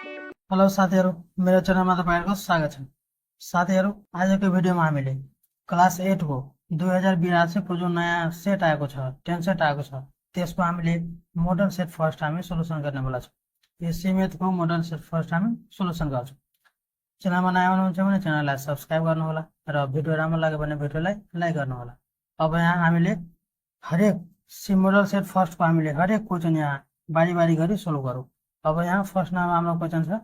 Hello साथीहरू, मेरो च्यानलमा तपाईँहरूको स्वागत छ। साथीहरू, आजको भिडियोमा हामीले क्लास 8 को 2082 को जुन नयाँ सेट आएको छ, 10 सेट आएको छ, त्यसको हामीले मोडल सेट फर्स्ट हामी सोल्युसन गर्नेवाला छौँ। यो सीमितको मोडल सेट फर्स्ट हामी सोल्युसन गर्छौँ। च्यानलमा नयाँ हुनुहुन्छ भने च्यानललाई सब्सक्राइब गर्नुहोला र भिडियो राम्रो लाग्यो भने भिडियोलाई लाइक गर्नुहोला। अब यहाँ हामीले हरेक मोडल सेट फर्स्टको हामीले हरेक क्वेसन यहाँ बारी बारी गरी सोल्भ गरौँ। अब यहाँ फर्स्ट नाम हाम्रो क्वेसन छ,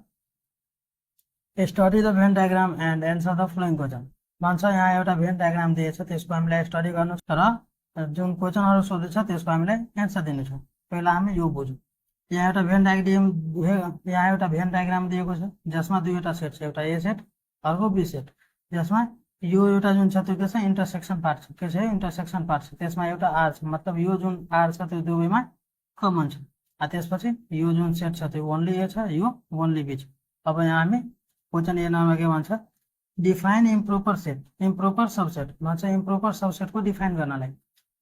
study the van diagram and answer the following question भन्छ। यहाँ एउटा भेन डायग्राम दिएछ, त्यसको हामीलाई स्टडी गर्नु छ र जुन क्वेसनहरू सोधेछ त्यसको हामीलाई एन्सर दिनु छ। पहिला हामी यो बुझौँ। यहाँ एउटा भेन डायग्राम दिएको छ जसमा दुईवटा सेट छ, एउटा ए सेट अर्को बी सेट, जसमा यो एउटा जुन छ त्यो के छ, इन्टरसेक्सन पार्ट छ। के छ? इन्टरसेक्सन पार्ट छ। त्यसमा एउटा आर छ, मतलब यो जुन आर छ त्यो दुवैमा कमन छ। त्यसपछि यो जुन सेट छ त्यो ओन्ली ए छ, यो ओन्ली बी छ। अब यहाँ हामी क्वेसन ए नम्बर के भन्छ, define improper set, improper subset भन्छ। इम्प्रोपर सबसेटको डिफाइन गर्नलाई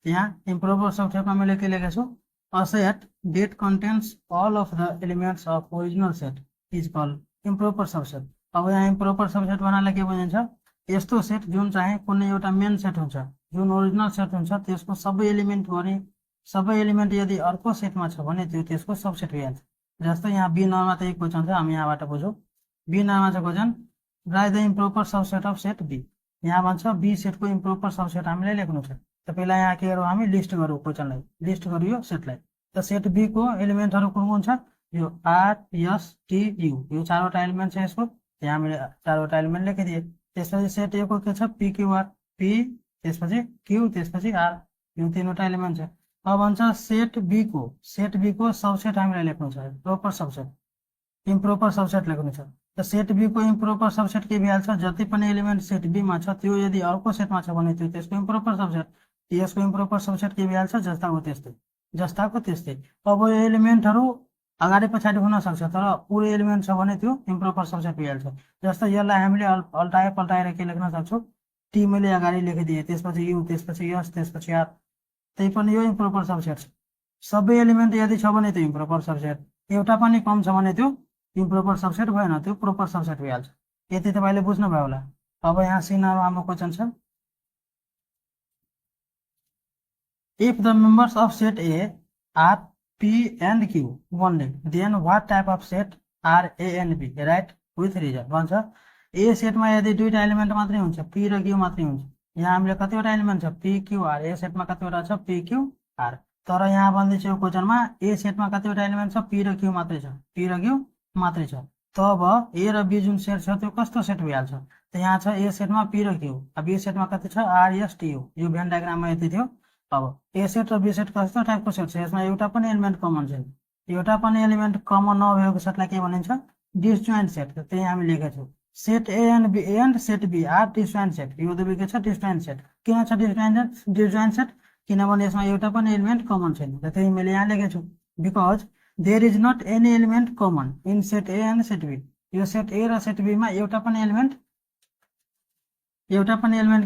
यहाँ इम्प्रोपर सबसेटमा मैले के लेखेको छु, a set that contains all of the elements of original set is called improper subset. अब यहाँ इम्प्रोपर सबसेट भन्नाले के बुझिन्छ, यस्तो सेट जुन चाहिँ कुनै एउटा मेन सेट हुन्छ, जुन ओरिजिनल सेट हुन्छ, त्यसको सबै एलिमेन्ट यदि अर्को सेटमा छ भने त्यो त्यसको सबसेट भइहाल्छ। जस्तो यहाँ बी नम्बरमा त एक क्वेसन छ, हामी यहाँबाट बुझौँ। बी नाममा छ question, write the improper subset of set B. यहाँ भन्छ बी सेटको इम्प्रोपर सबसेट हामीले लेख्नु छ। त पहिला यहाँ के गरौँ, हामी लिस्ट गरौँ, क्वेसनलाई लिस्ट गरौँ यो सेटलाई। त सेट बी को एलिमेन्टहरू कुन कुन छ, यो आर एस टी यू, यो चारवटा एलिमेन्ट छ यसको। यहाँ हामीले चारवटा एलिमेन्ट लेखिदिए। त्यसपछि सेट ए को के छ, पी क्यू आर, पी त्यसपछि क्यू त्यसपछि आर, यो तीनवटा एलिमेन्ट छ। अब भन्छ सेट बी को सबसेट हामीले लेख्नु छ, प्रोपर सबसेट, इम्प्रोपर सबसेट लेख्नु छ। त सेट बी को इम्प्रोपर सबसेट के भइहाल्छ, जति पनि एलिमेन्ट सेट बी मा छ त्यो यदि अर्को सेटमा छ भने त्यो त्यसको इम्प्रोपर सबसेट। यसको इम्प्रोपर सबसेट के भइहाल्छ, जस्ताको त्यस्तै। अब यो एलिमेन्टहरू अगाडि पछाडि हुन सक्छ, तर पुरै एलिमेन्ट छ भने त्यो इम्प्रोपर सबसेट भइहाल्छ। जस्तो यसलाई हामीले पल्टाएर के लेख्न सक्छौँ, टी मैले अगाडि लेखिदिएँ, त्यसपछि यु त्यसपछि यस त्यसपछि आर, त्यही पनि यो इम्प्रोपर सबसेट छ। सबै एलिमेन्ट यदि छ भने त्यो इम्प्रोपर सबसेट, एउटा पनि कम छ भने त्यो इम्प्रोपर सबसेट भएन, त्यो प्रोपर सबसेट भइहाल्छ। यति तपाईँले बुझ्नुभयो होला। अब यहाँ सी नम्बरमा हाम्रो क्वेसन छ, if the members of set A are P and Q only then what type of set are A and B, right with reason भन्छ। ए सेटमा यदि दुईवटा एलिमेन्ट मात्रै हुन्छ, पी र क्यू मात्रै हुन्छ। यहाँ हामीले कतिवटा एलिमेन्ट छ, पी क्यू आर, ए सेटमा कतिवटा छ, पी क्यू आर। तर यहाँ भन्दैछ यो क्वेसनमा ए सेटमा कतिवटा एलिमेन्ट छ, पी र क्यू मात्रै छ, पी र क्यू मात्रै छ। तब ए र बी जुन सेट छ त्यो कस्तो सेट भइहाल्छ, त यहाँ छ ए सेटमा पी र क्यू, बी सेटमा कति छ, आर एस टी यू, यो भेन डायग्राममा यति थियो। अब ए सेट र बी सेट कस्तो टाइपको सेट छ, यसमा एउटा पनि एलिमेन्ट कमन छैन। एउटा पनि एलिमेन्ट कमन नभएको सेटलाई के भनिन्छ, डिसजोइन्ट सेट। त्यही हामी लेखेको छौँ, set A and B and set B are disjoint set. यो दुवै के छ, डिसजोइन्ट सेट। किन छ डिसजोइन्ट सेट, किनभने यसमा एउटा पनि एलिमेन्ट कमन छैन। त्यही मैले यहाँ लेखेको छु, because there is not any element common in set A and set B. यो सेट ए र सेट बी मा एउटा पनि एलिमेन्ट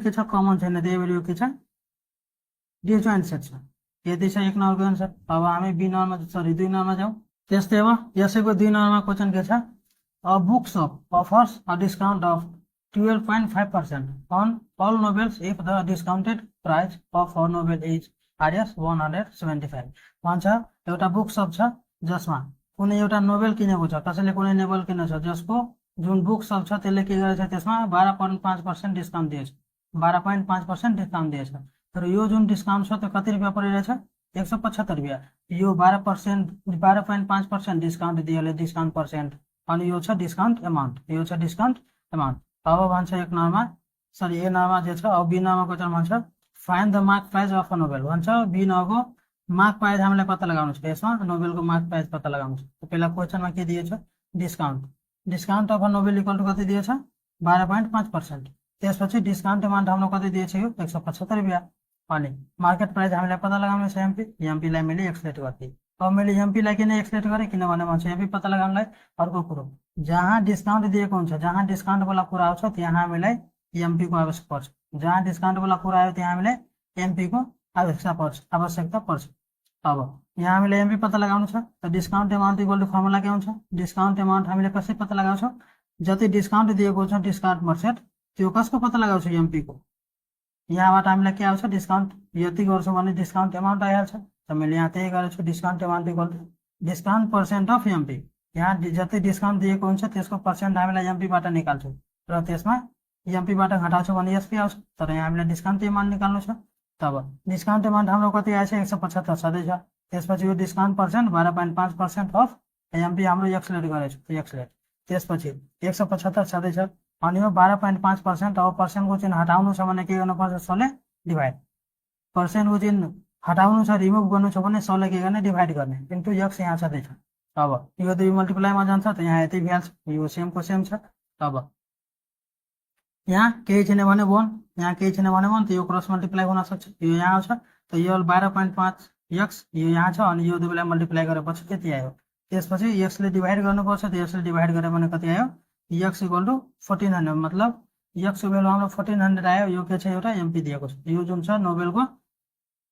के छ, कमन छैन, त्यही भएर यो के छ, डिसजोइन्ट सेट छ। यति छ एक नम्बरको आन्सर। अब हामी दुई नम्बरमा जाउँ। त्यस्तै अब यसैको 2 नम्बरमा क्वेसन के छ, अ बुक शप offers a discount of 12.5% on all novels if the discounted price of a novel is Rs 175 भन्छ। एउटा बुक शप छ जसमा कुनै एउटा नोभेल किनेको छ, कसैले कुनै नोभेल किनेको छ, जसको जुन बुक शप छ त्यसले के गरेछ, त्यसमा 12.5% डिस्काउन्ट दिएछ, 12.5% डिस्काउन्ट दिएछ। तर यो जुन डिस्काउन्ट छ त्यो कति रुपियाँ परिरहेछ, 175 रुपियाँ। यो 12.5% डिस्काउन्ट दिएले डिस्काउन्ट पर्सेन्ट, अनि यो छ डिस्काउन्ट एमाउन्ट, अब भन्छ एक नम्बरमा, सरी ए नम्बरमा जे छ। अब बी नम्बरमा क्वेसन भन्छ, find the mark price of a novel भन्छ। बी नम्बरको मार्क प्राइस हामीलाई पत्ता लगाउनु छ, यसमा नोभेलको मार्क प्राइस पत्ता लगाउनु छ। पहिला क्वेसनमा के दिएछ, discount of a novel equal to कति दिएछ, 12.5%। त्यसपछि डिस्काउन्ट एमाउन्ट हाम्रो कति दिएछ, यो 175 रुपियाँ। अनि मार्केट प्राइस हामीलाई पत्ता लगाउनु छ, एमपीलाई मैले एक्सलेट गरिदिएँ। अब मैले एमपीलाई किन एक्सलेट गरेँ, किनभने भन्छ एमपी पत्ता लगाउनलाई अर्को कुरो, जहाँ डिस्काउन्ट दिएको हुन्छ, जहाँ डिस्काउन्ट वाला कुरा आउँछ त्यहाँ हामीलाई एमपी को आवश्यक पर्छ। जहाँ डिस्काउन्ट वाला कुरा आयो त्यहाँ हामीलाई एमपी को आवश्यकता पर्छ। अब यहाँ हामीले एमपी पत्ता लगाउनु छ त discount amount equal to formula के हुन्छ डिस्काउन्ट एमाउन्ट हामीले कसरी पत्ता लगाउँछौँ जति डिस्काउन्ट दिएको छ डिस्काउन्ट पर्सेन्ट त्यो कसको पत्ता लगाउँछ एमपी को यहाँबाट हामीलाई के आउँछ डिस्काउन्ट यति गर्छौँ भने डिस्काउन्ट एमाउन्ट आइहाल्छ त मैले यहाँ त्यही गरेको छु discount amount equal to discount percent of MP यहाँ जति डिस्काउन्ट दिएको हुन्छ त्यसको पर्सेन्ट हामीलाई एमपीबाट निकाल्छौँ र त्यसमा एमपीबाट घटाउँछौँ भने एसपी आउँछ तर यहाँ हामीलाई डिस्काउन्ट एमाउन्ट निकाल्नु छ तब डिस्काउन्ट एमाउन्ट हाम्रो कति आएछ 175 छँदैछ त्यसपछि यो डिस्काउन्ट पर्सेन्ट 12.5% अफ एमपी हाम्रो एक्सलेट गरेको एक्सलेट त्यसपछि 175 छँदैछ अनि यो 12.5% अब पर्सेन्टको चिन्ह हटाउनु छ भने के गर्नुपर्छ 100ले डिभाइड पर्सेन्टको चिन्ह हटाउनु छ रिमुभ गर्नु छ भने 100ले के गर्ने डिभाइड गर्ने इन्टु एक्स यहाँ छँदैछ अब यो दुई मल्टिप्लाईमा जान्छ त यहाँ यति भइहाल्छ यो सेमको सेम छ अब यहाँ केही छैन भने 1 यहाँ केही छैन भने 1 त यो क्रस मल्टिप्लाई हुन सक्छ यो यहाँ आउँछ त यो 12.5 एक्स यो यहाँ छ अनि यो दुईलाई मल्टिप्लाई गरेपछि कति आयो त्यसपछि एक्सले डिभाइड गर्नुपर्छ त एक्सले डिभाइड गरे भने कति आयो एक्स इक्वल टु 1400 मतलब एक्सको भ्यालु हाम्रो 1400 आयो यो के छ एउटा एमपी दिएको छ यो जुन छ नोबेलको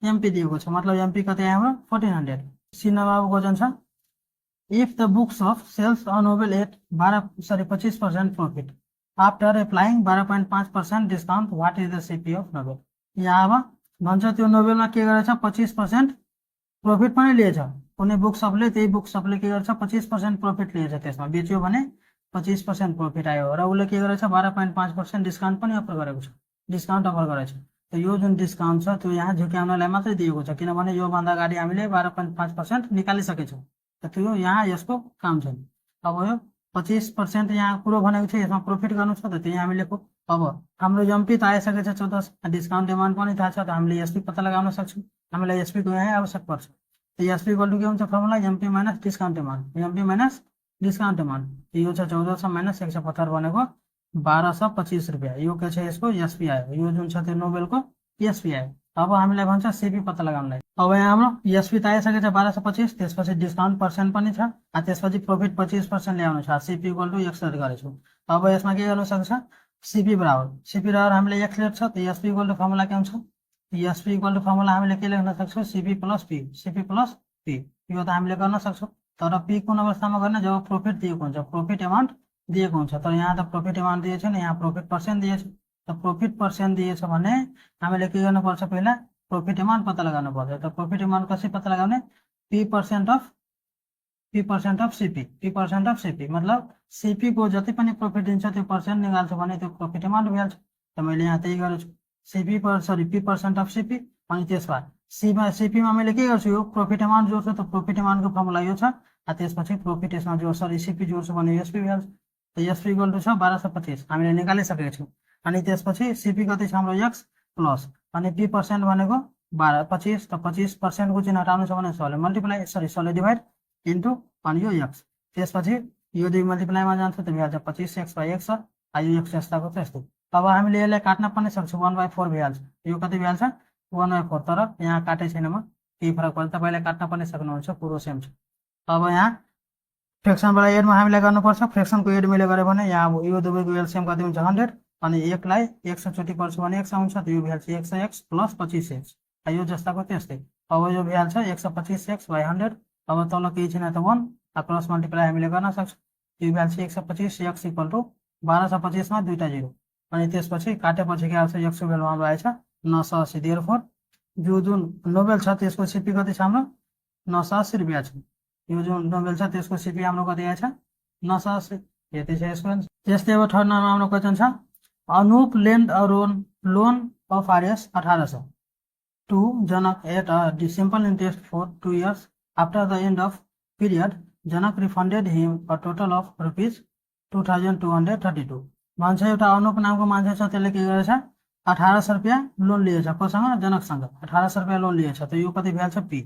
एमपी दिएको छ मतलब एमपी कति आयो हाम्रो 1400 सी नम्बर क्वेशन छ if the books of sells a novel at 25% profit after applying 12.5% discount what is the CP of novel यहाँ अब भन्छ त्यो नोबेलमा के गरेछ 25% प्रॉफिट पनि लिएछ कुनै बुक सपले त्यही बुक सपले के गर्छ 25% प्रॉफिट लिएछ त्यसमा बेच्यो भने 25% प्रॉफिट आयो र उसले के गरेछ 12.5% डिस्काउन्ट पनि अफर गरेको छ डिस्काउन्ट अफर गरेछ त यो जुन डिस्काउन्ट छ त्यो यहाँ झुक्याउनलाई मात्रै दिएको छ किनभने यो भन्दा अगाडि हामीले 12.5% निकालिसकेछौँ त त्यो यहाँ यसको काम छैन अब यो 25% यहाँ कुरो भनेको छ यसमा प्रॉफिट गर्नु छ त त्यही हामीले अब हाम्रो एमपी त आइसकेको छ 14 डिस्काउन्ट एमाउन्ट पनि थाहा छ त हामीले एसपी पत्ता लगाउन सक्छौँ हामीलाई एसपी को यहाँ आवश्यक पर्छ त एसपी इक्वल टु के हुन्छ formula MP minus discount amount MP minus discount amount यो छ 1400 माइनस 170 भनेको 1225 रुपियाँ यो के छ यसको एसपी आयो यो जुन छ त्यो नोबेलको एसपी आयो अब हामीलाई भन्छ सीपी पत्ता लगाउनलाई अब यहाँ हाम्रो एसपी त आइसकेको छ 1225 त्यसपछि डिस्काउन्ट पर्सेन्ट पनि छ त्यसपछि प्रॉफिट 25% ल्याउनु छ सीपी इक्वल टु एक्स गरेछौँ अब यसमा के गर्नु सक्छ सीपी बराबर हामीले एक्स लेट छ त एसपी इक्वल टु फर्मुला के हुन्छ एसपी इक्वल टु फर्मुला हामीले के लेख्न सक्छौँ सीपी प्लस पी यो त हामीले गर्न सक्छौँ तर पी कुन अवस्थामा गर्ने जब प्रॉफिट दिएको हुन्छ प्रॉफिट एमाउन्ट दिएको हुन्छ तर यहाँ त प्रॉफिट एमाउन्ट दिएको छैन यहाँ प्रॉफिट पर्सेन्ट दिएछ त प्रॉफिट पर्सेन्ट दिएछ भने हामीले के गर्नुपर्छ पहिला प्रॉफिट एमाउन्ट पत्ता लगाउनु पर्छ त प्रॉफिट एमाउन्ट कसरी पत्ता लगाउने पी पर्सेन्ट अफ सीपी मतलब सीपी को जति पनि प्रॉफिट दिन्छ त्यो पर्सेन्ट निकाल्छ भने त्यो प्रॉफिट एमाउन्ट भइहाल्छ त मैले यहाँ त्यही गरेछु पी पर्सेन्ट अफ सीपी अनि त्यसमा सीपीमा मैले के गर्छु यो प्रॉफिट एमाउन्ट जोड्छु त प्रॉफिट एमाउन्टको फर्मुला यो छ त्यसपछि प्रॉफिट यसमा सीपी जोड्छु भने एसपी भइहाल्छ त एसपी इक्वल टु छ 1225 हामीले निकालिसकेका छौँ अनि त्यसपछि सीपी कति छ हाम्रो एक्स प्लस अनि पी पर्सेन्ट भनेको 1225 त 25% को चिन्ह हटाउनु छ भने 100ले मल्टिप्लाई 100ले डिभाइड इन्टु अनि यो एक्स त्यसपछि यो दुई मल्टिप्लाईमा जान्छ त भइहाल्छ 25x बाई x यो एक्स यस्ताको त्यस्तै अब हामीले यसलाई काट्न पनि सक्छौँ 1/4 भइहाल्छ यो कति भइहाल्छ 1/4 तर यहाँ काटे छैन म केही फरक पर्छ तपाईँले काट्न पनि सक्नुहुन्छ पुरो सेम छ अब यहाँ फ्रेक्सनबाट एडमा हामीले गर्नुपर्छ फ्रेक्सनको एड मैले गरेँ भने यहाँ यो दुवैको एलसिएम कति हुन्छ 100 अनि 1 लाई 1 चोटि पर्छ भने x आउँछ त यो भइहाल्छ 100x प्लस 25x यो जस्ताको त्यस्तै अब यो भइहाल्छ 125x बाई 100 अब तल केही छैन त 1 क्रस मल्टिप्लाई हामीले गर्न सक्छौँ यो भइहाल्छ 125x इक्वल टु 1225 मा दुईटा 0 अनि त्यसपछि काटेपछि के आउँछ x को भ्यालु हाम्रो आएछ 980 देयरफोर यो जुन नोबेल छ त्यसको सीपी कति छ हाम्रो 980 रुपियाँ छ यो जुन नोबेल छ त्यसको सीपी हाम्रो कति आएछ 980 यति छ यसको त्यस्तै अब थर्ड नम्बरमा हाम्रो क्वेशन छ Anup lend a loan of RS 1800 to Janak at a simple interest for 2 years. After the end of period, Janak refunded him a total of rupees 2232. मान्छे एउटा अनुप नामको मान्छे छ त्यसले के गरेछ 1800 रुपियाँ लोन लिएछ कोसँग जनकसँग 1800 रुपियाँ लोन लिएछ त यो कति भइहाल्छ पी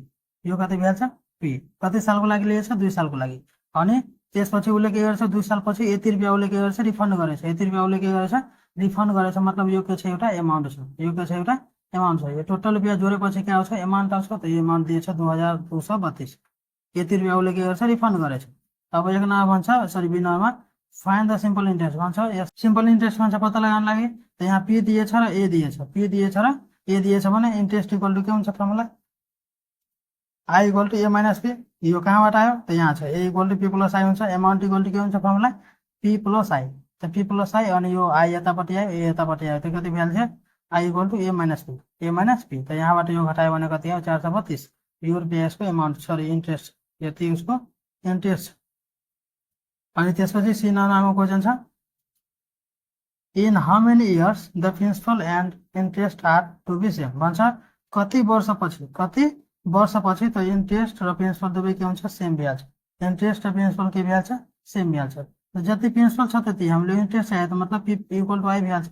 यो कति भइहाल्छ पी कति सालको लागि लिएछ 2 सालको लागि अनि त्यसपछि उसले के गर्छ 2 सालपछि यति रुपियाँ उसले के गर्छ रिफन्ड गरेछ यति रुपियाँ उसले के गरेछ रिफन्ड गरेछ मतलब यो के छ एउटा एमाउन्ट छ यो के छ एउटा एमाउन्ट छ यो टोटल रुपियाँ जोडेपछि के आउँछ एमाउन्ट आउँछ त यो एमाउन्ट दिएछ 2232 यति रुपियाँ उसले के गर्छ रिफन्ड गरेछ अब एक नम्बर भन्छ सरी बी नम्बरमा फाइन्ड द सिम्पल इन्ट्रेस्ट भन्छ सिम्पल इन्ट्रेस्ट भन्छ पत्ता लगाउन लागि त यहाँ पी दिएछ र ए दिएछ पी दिएछ र ए दिएछ भने इन्ट्रेस्ट इक्वल टु के हुन्छ formula I equal to A minus P, यो कहाँबाट आयो त यहाँ छ, A equal to P plus I हुन्छ, एमाउन्ट इक्वल टू के हुन्छ फर्मुला पी प्लस आई, त पी प्लस आई अनि यो आई यतापट्टि आयो ए यतापट्टि आयो, त कति भइहाल्छ I equal to A minus P, त यहाँबाट यो घटायो भने कति आयो 432, यो रुपियाँ यसको एमाउन्ट सरी इन्ट्रेस्ट, यति उसको इन्ट्रेस्ट। अनि त्यसपछि सी नम्बरमा क्वेसन छ in how many years the principal and interest are to be same, भन्छ कति वर्षपछि त इन्ट्रेस्ट र प्रिन्सिपल दुवै के हुन्छ सेम भइहाल्छ, इन्ट्रेस्ट र प्रिन्सिपल के भइहाल्छ सेम भइहाल्छ, जति प्रिन्सिपल छ त्यति हामीले इन्ट्रेस्ट आयो त मतलब पी इक्वल टू आई भइहाल्छ,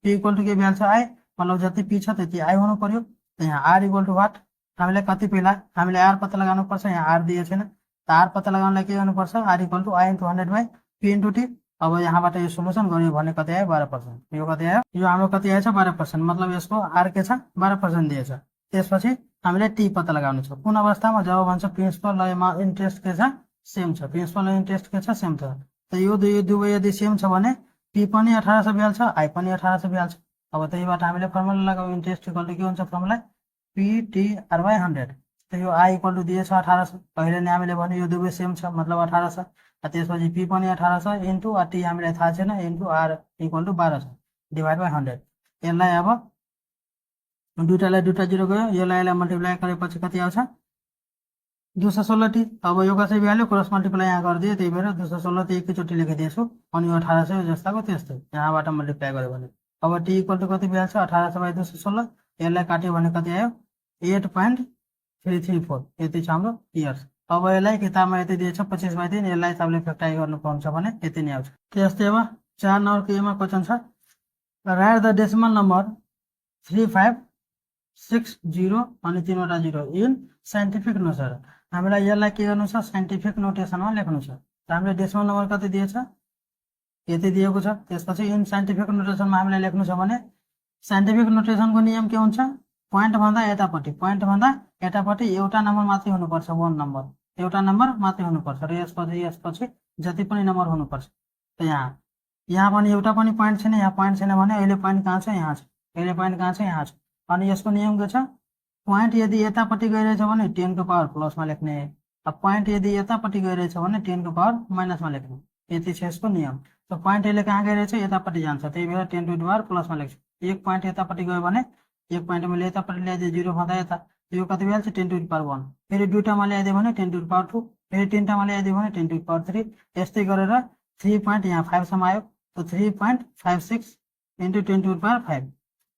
पी इक्वल टू के भइहाल्छ आई, मतलब जति पी छ त्यति आई हुनु पर्यो, त यहाँ आर इक्वल टू वाट हामीले कति पहिला हामीले आर पत्ता लगाउनु पर्छ, यहाँ आर दिएको छैन त आर पत्ता लगाउनलाई के गर्नुपर्छ R equal to I into 100 by P into T. अब यहाँबाट यो सोल्युसन गर्यो भने कति आयो 12%, यो कति आयो यो हाम्रो कति आएछ 12%, मतलब यसको आर के छ 12% दिएछ। त्यसपछि हामीले टी पत्ता लगाउनु छ कुन अवस्थामा जब भन्छ प्रिन्सिपल र इन्ट्रेस्ट के छ सेम छ, प्रिन्सिपल र इन्ट्रेस्ट के छ सेम छ, त यो दुवै यदि सेम छ भने पी पनि 1800 भइहाल्छ आई पनि 1800 भइहाल्छ। अब त्यहीबाट हामीले फर्मुला लगाऊ इन्ट्रेस्ट इक्वल टू के हुन्छ formula P T R by 100, त यो आई इक्वल टू दिएछ 1800, पहिले नै हामीले भने यो दुवै सेम छ मतलब 1800, त्यसपछि पी पनि 1800 इन्टु टी हामीलाई थाहा छैन into R equal to 1200 divide by 100। यसलाई अब दुईटालाई दुईटा जिरो गयो, यसलाई मल्टिप्लाई गरेपछि कति आउँछ 216 टी। अब यो कसरी भइहाल्यो क्रस मल्टिप्लाई यहाँ गरिदियो, त्यही भएर 216 टी एकैचोटि लेखिदिएछु, अनि यो 1800 जस्ताको त्यस्तै यहाँबाट मल्टिप्लाई गर्यो भने अब टी इक्वल टू कति भइहाल्छ 1800 बाई 216, यसलाई काट्यो भने कति आयो 8.334, यति छ हाम्रो इयर्स। अब यसलाई किताबमा यति दिएछ 25/3, यसलाई तपाईँले फ्याक्टराइज गर्नुहुन्छ भने यति नै आउँछ। त्यस्तै अब 4 नम्बरको एमा क्वेसन छ राइट द डेसिमल नम्बर 3560 अनि 3वटा 0 इन साइन्टिफिक नोटेसन, हामीलाई यसलाई के गर्नु छ साइन्टिफिक नोटेसनमा लेख्नु छ, त हामीले डेसिमल नम्बर कति दिएछ यति दिएको छ, त्यसपछि इन साइन्टिफिक नोटेसनमा हामीलाई लेख्नु छ भने साइन्टिफिक नोटेसनको नियम के हुन्छ पोइन्ट भन्दा यतापट्टि एउटा नम्बर मात्रै हुनुपर्छ, 1 नम्बर एउटा नम्बर मात्रै हुनुपर्छ र यसपछि जति पनि नम्बर हुनुपर्छ। त यहाँ पनि एउटा पनि पोइन्ट छैन, यहाँ पोइन्ट छैन भने अहिले पोइन्ट कहाँ छ यहाँ छ, अहिले पोइन्ट कहाँ छ यहाँ छ, अनि यसको नियम के छ पोइन्ट यदि यतापट्टि गइरहेछ भने 10 को पावर प्लसमा लेख्ने, अब पोइन्ट यदि यतापट्टि गइरहेछ भने 10 को पावर माइनसमा लेख्ने, यति छ यसको नियम। त पोइन्ट यसले कहाँ गइरहेछ यतापट्टि जान्छ, त्यही भएर 10 टु द पावर प्लसमा लेख्छु, एक पोइन्ट यतापट्टि गयो भने एक पोइन्ट मैले यतापट्टि ल्याइदिएँ 0 भन्दा यता, यो कति भइहाल्छ 10 टु द पावर 1, फेरि दुईटामा ल्याइदियो भने 10 टु द पावर 2, फेरि तिनटामा ल्याइदियो भने 10 टु द पावर 3, यस्तै गरेर 3 पोइन्ट यहाँ 5 सम्म आयो, त 3.56 इन्टु 10 टु द पावर 5,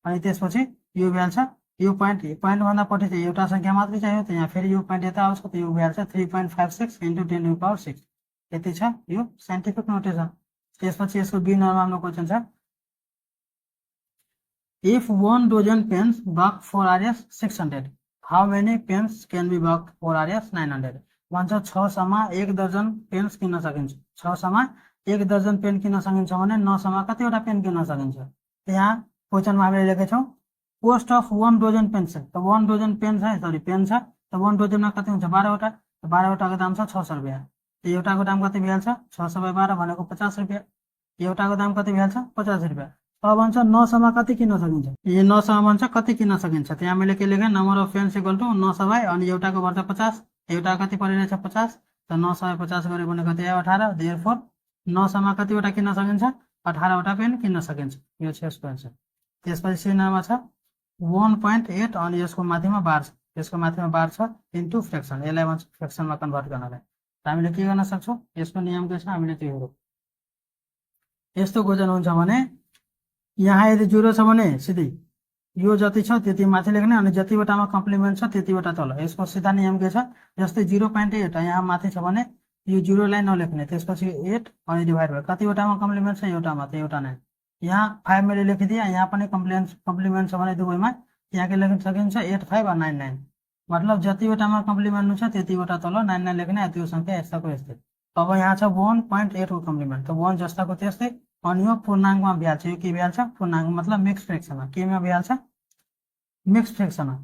अनि त्यसपछि यो भइहाल्छ यो पोइन्ट भन्दा पछि चाहिँ एउटा संख्या मात्रै चाहियो, त यहाँ फेरि यो पोइन्ट यता आउँछ, त यो भइहाल्छ 3.56 इन्टु 10 टु द पावर 6, यति छ यो साइन्टिफिक नोटेसन। त्यसपछि यसको बी नम्बरमा क्वेसन छ if 1 dozen pens buck for Rs 600 how many pens can be bucked for Rs 900, भन्छ 6 सम्म 1 दर्जन पेन्स किन्न सकिन्छ, 6 सम्म 1 दर्जन पेन किन्न सकिन्छ भने 9 सम्म कतिवटा पेन किन्न सकिन्छ। यहाँ क्वेसनमा हामीले लेखेछौँ कोस्ट अफ 1 डजन पेन छ, त 1 डजन पेन छ सरी पेन छ, त 1 डजनमा कति हुन्छ 12वटा, त 12वटाको दाम छ 600 रुपियाँ, त एउटाको दाम कति भइहाल्छ 600/12 भनेको 50 रुपियाँ, एउटाको दाम कति भइहाल्छ 50 रुपियाँ। अब भन्छ 9 सम्म कति किन्न सकिन्छ, यो 9 सम्म भन्छ कति किन्न सकिन्छ, त्यहाँ मैले के लेखेँ number of pens equal to 900 अनि एउटाको भन्छ 50, एउटा कति परिरहेछ 50, त 950 गऱ्यो भने कति आयो 18, देयरफोर 9 सम्म कतिवटा किन्न सकिन्छ 18वटा पेन किन्न सकिन्छ, यो छ यसको आन्सर। त्यसपछि सी नम्बरमा छ 1.8 अनि यसको माथिमा बार छ, यसको माथिमा बार छ इन्टु फ्र्याक्सन, यसलाई भन्छ फ्र्याक्सनमा कन्भर्ट गर्नलाई, त हामीले के गर्न सक्छौँ यसको नियम के छ हामीले त्यो हेरौँ। यस्तो क्वेसन हुन्छ भने यहाँ यदि 0 छ भने सिधै यो जति छ त्यति माथि लेख्ने अनि जतिवटामा कम्प्लिमेन्ट छ त्यतिवटा तल, यसको सिधा नियम के छ जस्तै 0.8 यहाँ माथि छ भने यो 0 लाई नलेख्ने, त्यसपछि 8 अनि डिभाइड भयो कतिवटामा कम्प्लिमेन्ट छ एउटामा त एउटा नै, यहाँ 5 मैले लेखिदिएँ, यहाँ पनि कम्प्लिमेन्ट छ भने दुवैमा यहाँ के लेख्न सकिन्छ 8 5 और 9 9, मतलब जतिवटामा कम्प्लिमेन्ट हुन्छ त्यतिवटा तल 9 9 लेख्ने, त्यो संख्या यस्ताको यस्तै। अब यहाँ छ 1.8 को कम्प्लिमेन्ट, त 1 जस्ताको त्यस्तै, अनि यो पूर्णाङ्कमा भइहाल्छ, यो के भइहाल्छ पूर्णाङ्क मतलब मिक्स फ्र्याक्सनमा, केमा भइहाल्छ मिक्स फ्र्याक्सनमा,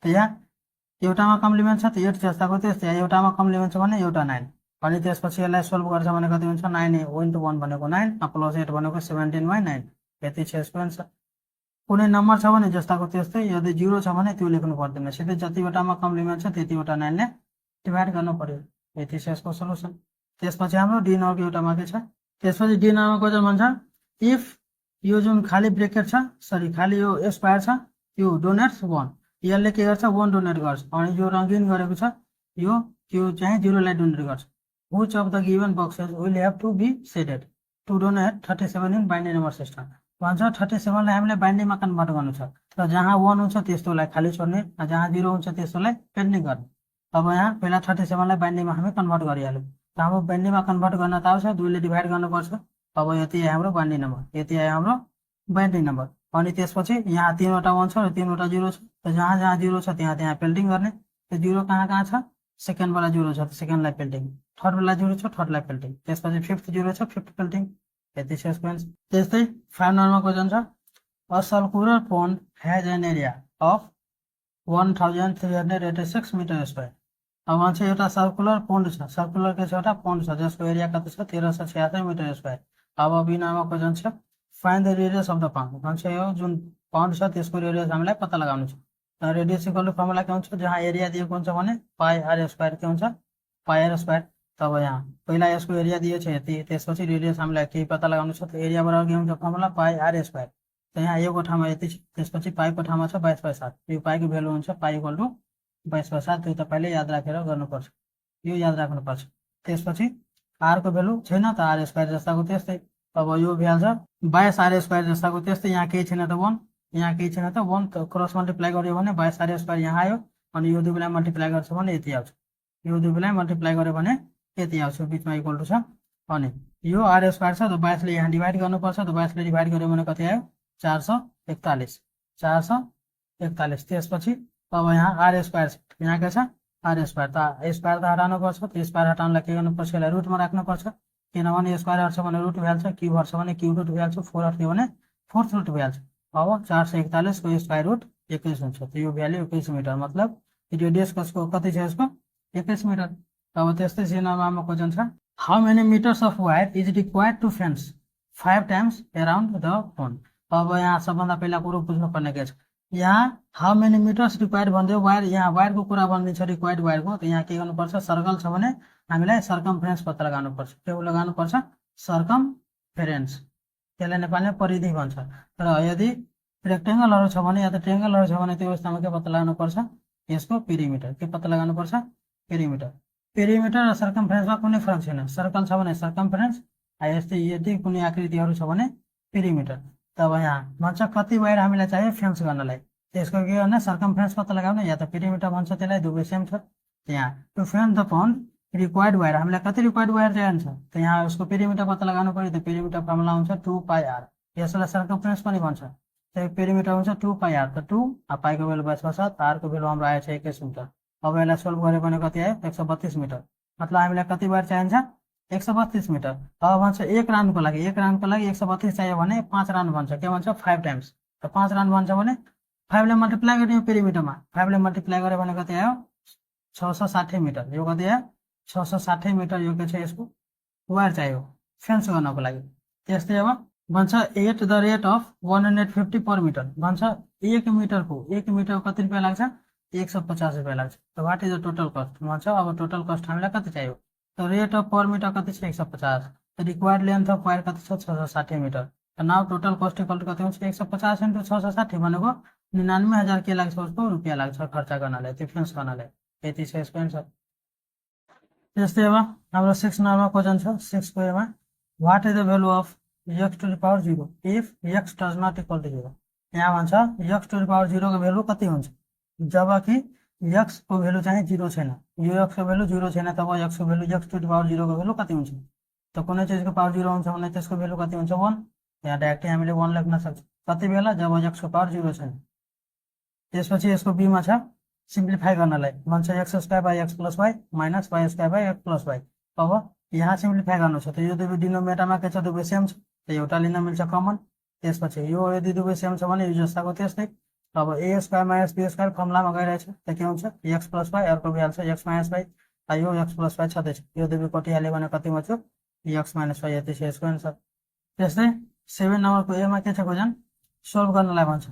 त यहाँ एउटामा कम्प्लिमेन्ट छ त 8 जस्ताको त्यस्तै, एउटामा कम्प्लिमेन्ट छ भने एउटा 9, अनि त्यसपछि यसलाई सोल्भ गर्छ भने कति हुन्छ 9 इन्टु 1 भनेको 9 प्लस 8 भनेको 17/9, यति छ यसको आन्सर। कुनै नम्बर छ भने जस्ताको त्यस्तै, यदि 0 छ भने त्यो लेख्नु पर्दैन, सिधै जतिवटामा कम्प्लिमेन्ट छ त्यतिवटा 9ले डिभाइड गर्नु पर्यो। यति छ यसको सल्युसन। त्यसपछि हाम्रो डी नम्बरको एउटा बाँकी छ। त्यसपछि डी नम्बरमा क्वेसन भन्छ इफ यो जुन खाली ब्रेकेट छ, सरी खाली यो स्क्वायर छ, यो डोनेट्स 1, यसले के गर्छ 1 डोनेट गर्छ, अनि यो रङ्गिन गरेको छ यो त्यो चाहिँ 0 लाई डोनेट गर्छ। Which of the given boxes will have to be shaded to denote 37 in binary number system भन्छ। 37 लाई हामीले बाइनरीमा कन्भर्ट गर्नु छ, र जहाँ 1 हुन्छ त्यस्तोलाई खाली छोड्ने, जहाँ 0 हुन्छ त्यस्तोलाई पेन्डिङ गर्ने। अब यहाँ पहिला 37 लाई बाइनरीमा हामी कन्भर्ट गरिहाल्यौँ, त हाम्रो बाइनरीमा कन्भर्ट गर्न त आउँछ, 2 ले डिभाइड गर्नुपर्छ। अब यति आयो हाम्रो बाइनरी नम्बर, यति आयो हाम्रो बाइनरी नम्बर। अनि त्यसपछि यहाँ 3वटा 1 छ र 3वटा 0 छ, त जहाँ जहाँ 0 छ त्यहाँ पेल्टिङ गर्ने। त्यो 0 कहाँ छ, सेकेन्ड वाला 0 छ त सेकेन्डलाई पेल्टिङ, थर्ड वाला 0 छ थर्डलाई पेल्टिङ, त्यसपछि फिफ्थ 0 छ फिफ्थ पेल्टिङ। यति छ यसको एन्सर। त्यस्तै 5 नम्बरमा क्वेसन छ a circular pond has an area of 1386 meter square. अब भन्छ एउटा सर्कुलर पोन्ड छ, सर्कुलर के छ एउटा पोन्ड छ जसको एरिया कति छ 1386 मिटर स्क्वायर। अब बी नम्बरमा क्वेसन छ find the radius of the pound भन्छ। यो जुन पाउन्ड छ त्यसको रेडियस हामीलाई पत्ता लगाउनु छ। रेडियस इक्वल टु फर्मुला के हुन्छ, जहाँ एरिया दिएको हुन्छ भने पाई आर स्क्वायर के हुन्छ पाई आर स्क्वायर। तब यहाँ पहिला यसको एरिया दिएको छ यति, त्यसपछि रेडियस हामीलाई के पत्ता लगाउनु छ, त एरिया बराबर के हुन्छ फर्मुला पाई आर स्क्वायर। त यहाँ योको ठाउँमा यति छ, त्यसपछि पाईको ठाउँमा छ 22/7, यो पाईको भ्यालु हुन्छ पाई इक्वल टु 22/7। त्यो तपाईँले याद राखेर गर्नुपर्छ, यो याद राख्नुपर्छ। त्यसपछि आरको भ्यालु छैन त आर स्क्वायर जस्ताको त्यस्तै। अब यो भ्याल्छ 22 आर स्क्वायर जस्ताको त्यस्तै, यहाँ केही छैन त 1, यहाँ केही छैन त 1, त क्रस मल्टिप्लाई गर्यो भने 22 आर स्क्वायर यहाँ आयो, अनि यो दुईलाई मल्टिप्लाई गर्छ भने यति आउँछ, यो दुईलाई मल्टिप्लाई गर्यो भने यति आउँछ, बिचमा इक्वल टु छ। अनि यो आर स्क्वायर छ त 22 ले यहाँ डिभाइड गर्नुपर्छ, त 22 ले डिभाइड गर्यो भने कति आयो 441। त्यसपछि अब यहाँ आर स्क्वायर छ, यहाँ के छ आर स्क्वायर, त स्क्वायर त हटाउनु पर्छ, त स्क्वायर हटाउनलाई के गर्नुपर्छ यसलाई रुटमा राख्नुपर्छ, किनभने स्क्वायर हट्छ भने रुट भइहाल्छ, क्युब हट्छ भने क्युब रुट भइहाल्छ, 4 हट्यो भने फोर्थ रुट भइहाल्छ। अब 441 को स्क्वायर रुट 21 हुन्छ, त यो भ्यालु 21 मिटर, मतलब रेडियस कसको कति छ यसको 21 मिटर। अब त्यस्तै सी नम्बरमा क्वेसन छ how many meters of wire is required to fence 5 times around the pond. अब यहाँ सबभन्दा पहिला कुरो बुझ्नुपर्ने के छ, यहाँ हाउ मेनी मिटर्स रिक्वायर्ड भन्दै वायर, यहाँ वायरको कुरा भनिदिन्छ रिक्वायर्ड वायरको, त यहाँ के गर्नुपर्छ सर्कल छ भने हामीलाई सर्कमफरेन्स पत्ता लगाउनुपर्छ, के लगाउनुपर्छ सर्कमफरेन्स, त्यसलाई नेपालीमा परिधि भन्छ। र यदि रेक्टेङ्गलहरू छ भने या त ट्रेङ्गलहरू छ भने त्यो अवस्थामा के पत्ता लगाउनुपर्छ यसको पेरिमिटर, के पत्ता लगाउनुपर्छ पेरिमिटर। पेरिमिटर र सर्कमफरेन्समा कुनै फरक छैन, सर्कल छ भने सर्कमफरेन्स, यस्तै यदि कुनै आकृतिहरू छ भने पेरिमिटर। तब यहाँ भन्छ कति वायर हामीलाई चाहियो फेन्स गर्नलाई, त्यसको के गर्ने सर्कमफरेन्स पत्ता लगाउने या त पेरिमिटर भन्छ, त्यसलाई दुवै सेम छ। यहाँ टु फेन्स द पोन्ड रिक्वायर्ड वायर हामीलाई कति रिक्वायर्ड वायर चाहिन्छ, त यहाँ उसको पेरिमिटर पत्ता लगाउनु पर्यो, त पेरिमिटर फर्मुला हुन्छ 2πr, यसलाई सर्कमफरेन्स पनि भन्छ, त्यो पेरिमिटर हुन्छ 2πr, त 2 पाईको भ्यालु 22/7, आरको भ्यालु हाम्रो आएछ 21 मिटर। अब यसलाई सोल्भ गर्यो भने कति आयो 132 मिटर, मतलब हामीलाई कति वायर चाहिन्छ 132 मिटर। अब भन्छ एक राउन्डको लागि 132 चाहियो भने 5 राउन्ड भन्छ, के भन्छ 5 टाइम्स, त 5 राउन्ड भन्छ भने 5 ले मल्टिप्लाई गर्ने पेरिमिटरमा, 5 ले मल्टिप्लाई गर्यो भने कति आयो 660 मिटर, यो कति आयो 660 मिटर, यो के छ यसको वायर चाहियो फेन्स गर्नको लागि। त्यस्तै अब भन्छ at the rate of 150 per meter भन्छ, 1 मिटरको कति रुपियाँ लाग्छ 150 रुपियाँ लाग्छ, त what is the total cost भन्छ। अब टोटल कस्ट हामीलाई कति चाहियो, त रेट अफ पर मिटर कति छ 150, त रिक्वायर्ड लेन्थ अफ वायर कति छ 660 मिटर, त now total cost equal to कति हुन्छ 150 × 660 भनेको 99,000 के लाग्छ उसको रुपियाँ लाग्छ खर्च गर्नलाई, त्यो फेन्स गर्नलाई। यति छ यसको एन्सर। त्यस्तै अब हाम्रो 6 नम्बरमा क्वेसन छ 6 स्क्वायरमा what is the value of x to the power 0 if x does not equal to 0। यहाँ भन्छ x टु द पावर 0 को भ्यालु कति हुन्छ जबकि x को भ्यालु चाहिँ 0 छैन, यो x को भ्यालु 0 छैन, तब x को value x to the power 0 को भ्यालु कति हुन्छ, त कुनै चिजको पावर 0 हुन्छ भने त्यसको भ्यालु कति हुन्छ 1, यहाँ डाइरेक्टली हामीले 1 लेख्न सक्छौँ, कति बेला जब x को पावर 0 छैन। त्यसपछि यसको b मा छ सिम्प्लिफाई गर्नलाई भन्छ x² / x + y - y² / x + y। अब यहाँ सिम्प्लिफाई गर्नु छ, त यो दुवै डिनोमिनेटरमा के छ दुवै सेम छ, त एउटा लिन मिल्छ कमन। त्यसपछि यो यदि दुवै सेम छ भने यो जस्ताको त्यस्तै। अब a² - b² फर्मुलामा गइरहेछ, त के हुन्छ x + y, अर्को भइहाल्छ x - y, यो x + y छँदैछ, यो दुवै कटिहाल्यो भने कति बच्यो x - y। यति छ यसको एन्सर। त्यस्तै 7 नम्बरको ए मा के छ क्वेसन सोल्भ गर्नलाई भन्छ।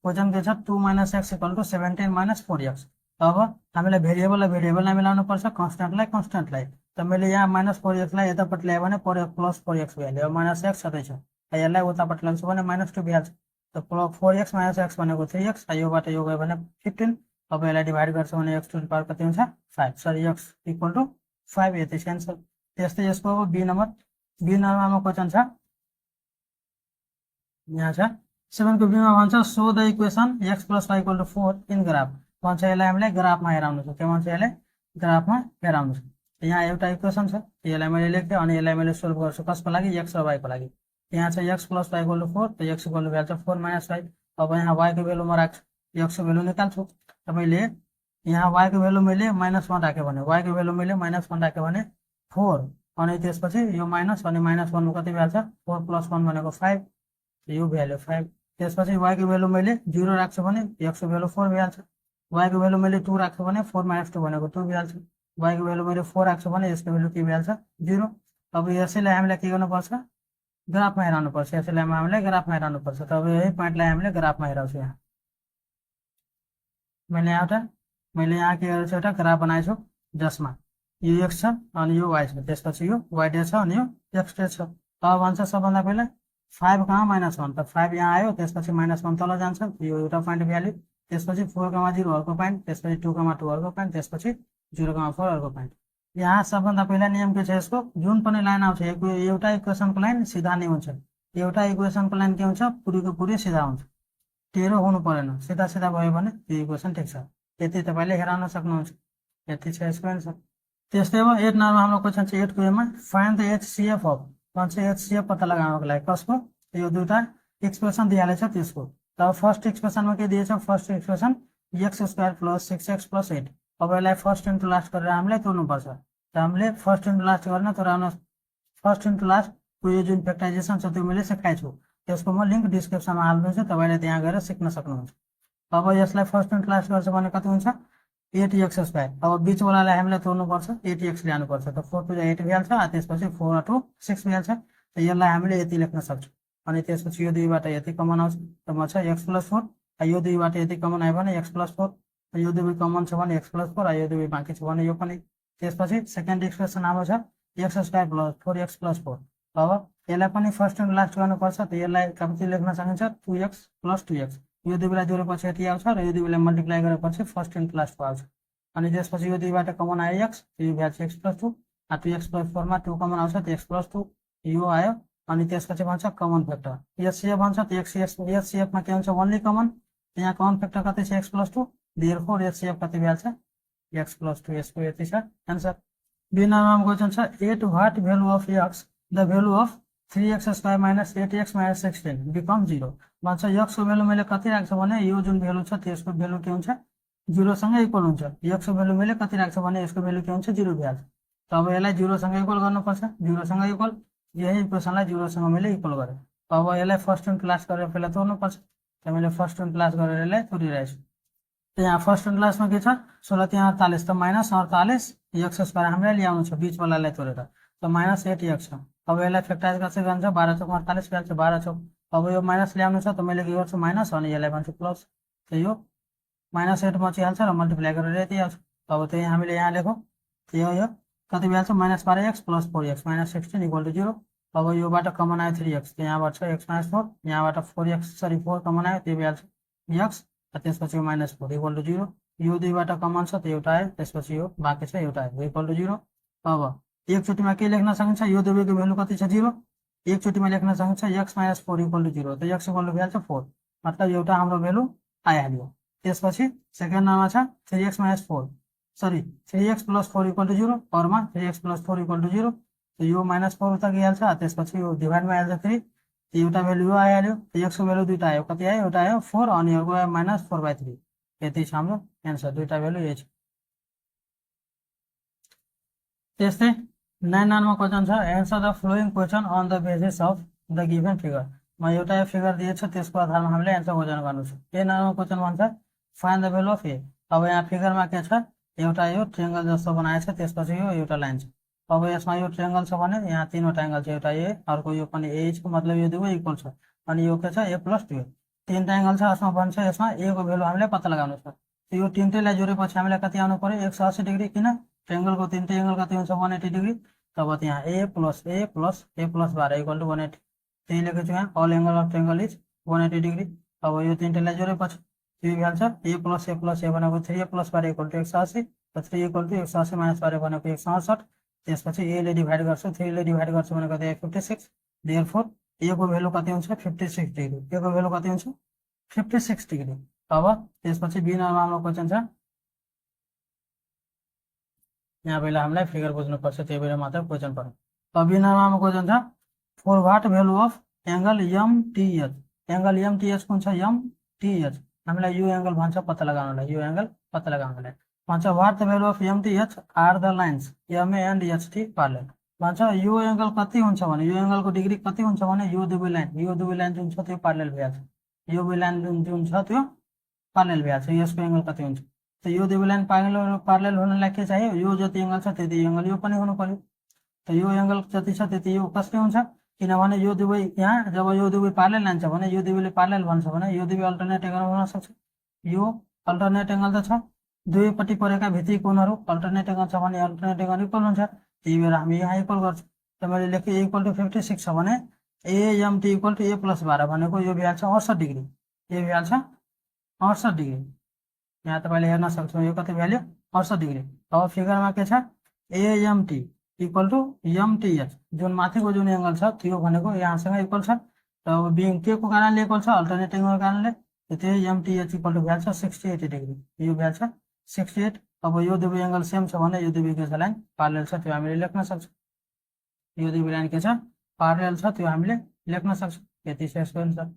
क्वेसन के छ 2 - x = 17 - 4x। अब हामीलाई भेरिएबललाई भेरिएबललाई मिलाउनु पर्छ, कन्स्ट्यान्टलाई कन्स्ट्यान्टलाई। त मैले यहाँ -4x लाई यतापट्टि ल्याएँ भने +4x भइहाल्यो। -x छँदैछ, यसलाई उतापट्टि लान्छु भने -2 भइहाल्छ। त 4x - x भनेको 3x, योबाट यो गयो भने 15। अब यसलाई डिभाइड गर्छ भने x टु द पावर कति हुन्छ 5, सरी x = 5, यति छ एन्सर। त्यस्तै यसको अब बी नम्बरमा क्वेसन छ, यहाँ छ 7 को बीमा भन्छ so the equation x + y = 4 in graph भन्छ। यसलाई हामीले ग्राफमा हेराउनु छ, के भन्छ यसलाई ग्राफमा हेराउनु छ। यहाँ एउटा इक्वेसन छ, यसलाई मैले लेखेँ अनि यसलाई मैले सोल्भ गर्छु कसको लागि x र y को लागि। यहाँ छ x + y = 4, त x = भ्याल्छ 4 - y। अब यहाँ y को भ्यालु म राख्छु, x को भ्यालु निकाल्छु। त मैले यहाँ y को भ्यालु मैले -1 राखेँ भने, y को भ्यालु मैले -1 राखेँ भने 4, अनि त्यसपछि यो माइनस अनि -1 कति भ्याल्छ 4 + 1 भनेको 5, यो भ्यालु 5। त्यसपछि y को भ्यालु मैले 0 राख्छु भने x को भ्यालु 4 भइहाल्छ। y को भ्यालु मैले 2 राख्छु भने 4 - 2 भनेको 2 भइहाल्छ। y को भ्यालु मैले 4 राख्छु भने यसको भ्यालु के भइहाल्छ 0। अब यसैलाई हामीलाई के गर्नुपर्छ ग्राफमा हेराउनु पर्छ, यसैलाई हामीले ग्राफमा हेराउनु पर्छ। त अब यही पोइन्टलाई हामीले ग्राफमा हेराउँछु। यहाँ मैले यहाँ के गरेको छु एउटा ग्राफ बनाएको छु, जसमा यो x छ अनि यो y छ, त्यसपछि यो y डे छ अनि यो x डे छ। अब भन्छ सबभन्दा पहिला 5 कहाँ -1, त 5 यहाँ आयो, त्यसपछि -1 तल जान्छ, यो एउटा पोइन्ट भ्याल्यु। त्यसपछि 4,0 अर्को पोइन्ट, त्यसपछि 2,2 अर्को पोइन्ट, त्यसपछि 0,4 अर्को पोइन्ट। यहाँ सबभन्दा पहिला नियम के छ यसको, जुन पनि लाइन आउँछ एउटा इक्वेसनको लाइन सिधा नै हुन्छ। एउटा इक्वेसनको लाइन के हुन्छ पुरीको पुरी सिधा हुन्छ, टेढो हुनु परेन, सिधा सिधा भयो भने त्यो इक्वेसन ठिक छ। यति तपाईँले हेराउन सक्नुहुन्छ, यति छ यसको एन्सर। त्यस्तै अब 8 नम्बरमा हाम्रो क्वेसन छ 8 को एमा फाइन्ड द HCF अफ भन्छ। HCF पत्ता लगाउनको लागि कसको, यो दुईटा एक्सप्रेसन दिइहालेछ त्यसको। तब फर्स्ट एक्सप्रेसनमा के दिएछ, फर्स्ट एक्सप्रेसन x² + 6x + 8। अब यसलाई फर्स्ट इन्टु लास्ट गरेर हामीलाई तोड्नुपर्छ। त हामीले फर्स्ट इन्टु लास्ट गर्न तोड्न, फर्स्ट इन्टु लास्ट को यो जुन फ्याक्टराइजेसन छ त्यो मैले सिकाएको छु, त्यसको म लिङ्क डिस्क्रिप्सनमा हाल्दैछु, तपाईँले त्यहाँ गएर सिक्न सक्नुहुन्छ। अब यसलाई फर्स्ट इन्टु लास्ट गर्छ भने कति हुन्छ 8x²। अब बिचवालालाई हामीलाई तोड्नुपर्छ, 8x ल्याउनुपर्छ। त 4 टु 8 भइहाल्छ, त्यसपछि 4 टु 6 भइहाल्छ। त यसलाई हामीले यति लेख्न सक्छौँ। अनि त्यसपछि यो दुईबाट यति कमन आउँछ, त म छ x + 4, यो दुईबाट यति कमन आयो भने x + 4, यो दुई कमन छ भने x + 4, यो दुई बाँकी छ भने यो पनि। त्यसपछि सेकेन्ड एक्सप्रेसन आउँछ x² + 4x + 4। अब यसलाई पनि फर्स्ट इन्टु लास्ट गर्नुपर्छ, त यसलाई कति लेख्न सकिन्छ 2x + 2x। यो दुई बेला जोडेपछि यति आउँछ र यो दुई बेला मल्टिप्लाई गरेपछि फर्स्ट इन्टु लास्ट आउँछ। अनि त्यसपछि यो दुईबाट कमन आयो x, यो भ्याल्छ x + 2, 2x + 4 मा 2 कमन आउँछ, त x + 2 यो आयो। अनि त्यसपछि भन्छ कमन फ्याक्टर HCF भन्छ। त HCF मा के हुन्छ ओन्ली कमन, यहाँ कमन फ्याक्टर कति छ x + 2, देयरफोर HCF कति भ्याल्छ x + 2, यसको यति छ एन्सर। बी नम्बरमा क्वेसन छ 8 what value of x the value of 3x² - 8x - 16 become 0 भन्छ। x को भ्यालु मैले कति राख्छु भने यो जुन भ्यालु छ त्यसको भ्यालु के हुन्छ 0 सँग इक्वल हुन्छ। x को भ्यालु मैले कति राख्छु भने यसको भ्यालु के हुन्छ 0 भ्याल्छ। त अब यसलाई 0 सँग इक्वल गर्नुपर्छ, 0 सँग इक्वल, यही इक्वेसनलाई 0 सँग मैले इक्वल गरेँ। अब यसलाई फर्स्ट इन्टु लास्ट गरेर पहिला तोड्नुपर्छ, त मैले फर्स्ट इन्टु लास्ट गरेर यसलाई तोडिरहेको छु। त यहाँ फर्स्ट इन्टु लास्टमा के छ 16 × 48, त -48 x² हामीलाई ल्याउनु छ बिचवालालाई तोडेर, त -8x छ। अब यसलाई फ्याक्टराइज कसरी गर्छ 12 चौक 48 भ्याल्छ 12 चौक। अब यो माइनस ल्याउनु छ, त मैले के गर्छु माइनस अनि यसलाई भन्छु प्लस, त यो -8 बचिहाल्छ र मल्टिप्लाई गरेर यति आउँछ। अब त्यही हामीले यहाँ लेखौँ, यो कति भ्याल्छ -12x + 4x - 16 = 0। अब योबाट कमन आयो 3x, त यहाँबाट छ x - 4, यहाँबाट 4 कमन आयो, त्यो भ्याल्छ x, त्यसपछि यो -4 = 0। यो दुईबाट कमन छ, त एउटा आयो, त्यसपछि यो बाँकी छ एउटा आयो, = 0। अब एकचोटिमा के लेख्न सकिन्छ, यो दुवैको भ्यालु कति छ 0, एकचोटिमा लेख्न सकिन्छ x - 4 = 0, त x = भ्याल्छ 4, मतलब एउटा हाम्रो भ्यालु आइहाल्यो। त्यसपछि सेकेन्ड नम्बरमा छ 3x - 4, सरी 3x + 4 = 0, अरूमा 3x + 4 = 0, त यो -4 उता गइहाल्छ, त्यसपछि यो डिभाइडमा आइहाल्छ 3, एउटा भ्यालु यो आइहाल्यो। x को भ्यालु दुईटा आयो, कति आयो एउटा आयो 4 अनि अर्को आयो -4/3, यति छ हाम्रो एन्सर, दुईटा भ्यालु यही छ। त्यस्तै 9 नम्बरमा क्वेसन छ answer the following question on the basis of the given figure. म एउटा फिगर दिएछ त्यसको आधारमा हामीले एन्सर क्वेसन गर्नु छ। ए नम्बरमा क्वेसन भन्छ फाइन्ड द भ्यालु अफ ए। अब यहाँ फिगरमा के छ एउटा यो ट्रायंगल जस्तो बनाएको छ, त्यसपछि यो एउटा लाइन छ। अब यसमा यो ट्रायंगल छ भने यहाँ तीनवटा एंगल छ, एउटा ए, अर्को यो पनि ए छ, मतलब यो दुवै इक्वल छ। अनि यो के छ a + 2, तीनटा एंगल छ यसमा बन्छ यसमा ए को भ्यालु हामीले पत्ता लगाउनु छ यो तीनटैलाई जोडेपछि हामीलाई कति आउनु पर्यो 180 डिग्री किन ट्रायंगलको तीनटै एंगल कति हुन्छ 180 डिग्री तब त्यहाँ ए प्लस 12 इक्वल टु 180 त्यही लेखेको छु यहाँ all angle of triangle is 180 degree अब यो तीनटैलाई जोडेपछि यो भ्याल्छ ए भनेको 3a प्लस 12 इक्वल टु 180 र 3 इक्वल टु 180 माइनस 12 भनेको 168 त्यसपछि ए ले डिभाइड गर्छु 3 ले डिभाइड गर्छु भनेको 56 देयरफोर ए को भ्यालु कति हुन्छ 56 डिग्री ए को भ्यालु कति हुन्छ 56 डिग्री अब त्यसपछि बी नम्बरको क्वेशन छ यहाँ पहिला हामीलाई फिगर बुझ्नुपर्छ त्यही भएर मात्र क्वेशन पढ्नु अब बी नम्बरमा क्वेशन छ for what value of angle MTH angle MTH कुन छ एमटीएच हामीलाई यो एंगल भन्छ पत्ता लगाउनलाई यो एंगल पत्ता लगाउनलाई भन्छ what the value of MTH are the lines MA and HT parallel भन्छ यो एंगल कति हुन्छ भने यो एंगलको डिग्री कति हुन्छ भने यो दुवै लाइन जुन छ त्यो प्यारलल भइहाल्छ यो दुवै लाइन जुन छ त्यो प्यारलल भइहाल्छ यसको एंगल कति हुन्छ त यो दुवै लाइन प्यारलल हुनलाई के चाहियो यो जति एंगल छ त्यति एंगल यो पनि हुनु पर्यो त यो एंगल जति छ त्यति यो कसले हुन्छ किनभने यो दुवै यहाँ जब यो दुवै प्यारलल लान्छ भने यो दुवैले प्यारलल भन्छ भने यो दुवै अल्टरनेट एंगल हुन सक्छ यो अल्टरनेट एंगल त छ दुवैपट्टि परेका भित्री कोणहरू अल्टरनेट एंगल छ भने अल्टरनेट एंगल इक्वल हुन्छ त्यही भएर हामी यहाँ इक्वल गर्छौँ त मैले लेखेँ इक्वल टु 56 छ भने AMT equal to A plus 12 भनेको यो भ्याल्छ 68 डिग्री यो भ्याल्छ 68 डिग्री यहाँ तपाईँले हेर्न सक्छौँ यो कति भ्याल्यु 68 डिग्री अब फिगरमा के छ एएमटी इक्वल टु एमटीएच जुन माथिको जुन एंगल छ त्यो भनेको यहाँसँग इक्वल छ त अब बिङ के को कारणले इक्वल छ अल्टरनेट एंगलको कारणले त्यही एमटीएच इक्वल टु भ्याल्छ 68 डिग्री यो भ्याल्छ 68 अब यो दुवै एंगल सेम छ भने यो दुवै के छ लाइन प्यारलल छ त्यो हामीले लेख्न सक्छौँ यो दुवै लाइन के छ प्यारलल छ त्यो हामीले लेख्न सक्छौँ यति शेष हुन्छ